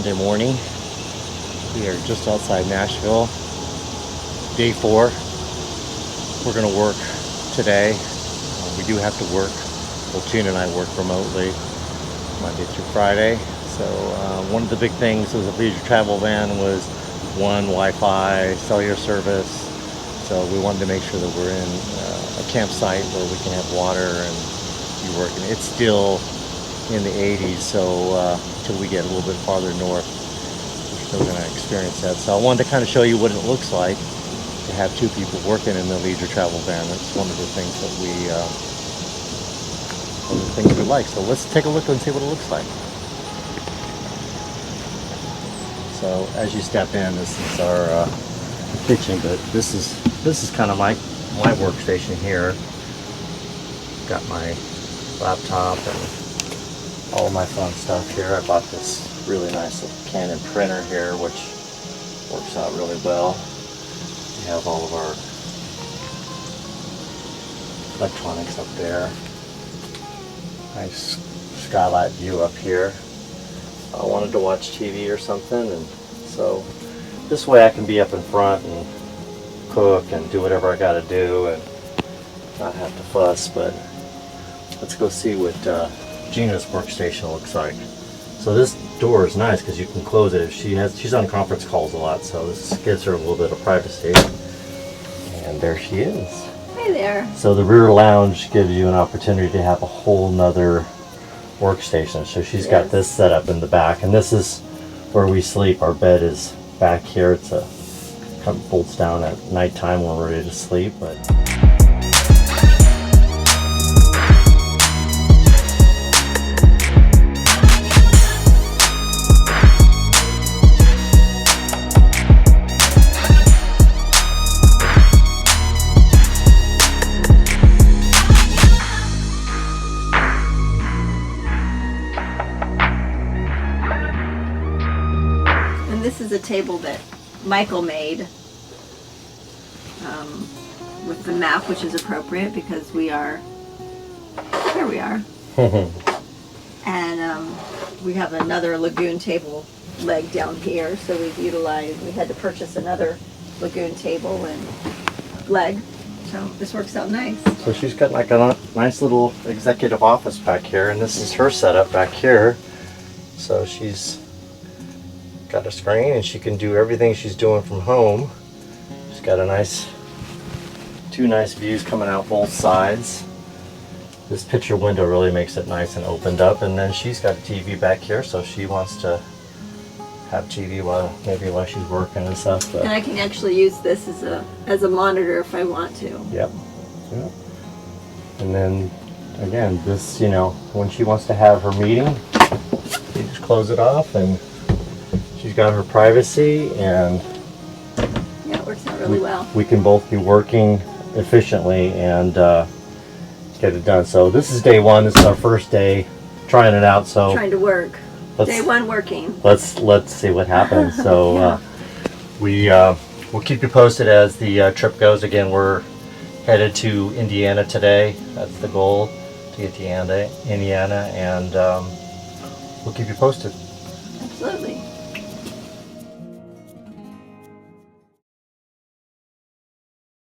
Monday morning. We are just outside Nashville. Day 4. We're going to work today. We do have to work. Well, Gina and I work remotely Monday through Friday. So one of the big things with the leisure travel van was one, Wi-Fi, cellular service. So we wanted to make sure that we're in a campsite where we can have water and be working. It's still in the 80s, so until we get a little bit farther north, we're still going to experience that. So I wanted to kind of show you what it looks like to have two people working in the leisure travel van. That's one of the things that we like. So let's take a look and see what it looks like. So as you step in, this is our kitchen, but this is kind of my workstation here. Got my laptop and all my fun stuff here. I bought this really nice little Canon printer here, which works out really well. We have all of our electronics up there. Nice skylight view up here. I wanted to watch TV or something, and so this way I can be up in front and cook and do whatever I got to do and not have to fuss. But let's go see what Gina's workstation looks like. So this door is nice because you can close it if she's on conference calls a lot, so this gives her a little bit of privacy. And there she is. Hi there. So the rear lounge gives you an opportunity to have a whole nother workstation. So she's got this set up in the back, and this is where we sleep. Our bed is back here. It's kind of bolts down at nighttime when we're ready to sleep. But this is a table that Michael made with the map, which is appropriate because here we are. And we have another lagoon table leg down here, so we had to purchase another lagoon table and leg, so this works out nice. so she's got like a nice little executive office back here, and this is her setup back here. So she's got a screen and she can do everything she's doing from home. She's got two nice views coming out both sides. This picture window really makes it nice and opened up, and then she's got a TV back here, so she wants to have TV while she's working and stuff. But And I can actually use this as a monitor if I want to. Yep. And then again, this, when she wants to have her meeting, you just close it off and she's got her privacy, and yeah, it works out really well. We can both be working efficiently and get it done. So this is day 1. This is our first day trying it out. So trying to work. Day 1 working. Let's see what happens. So yeah. We'll keep you posted as the trip goes. Again, we're headed to Indiana today. That's the goal, to get to Indiana, and we'll keep you posted. Absolutely.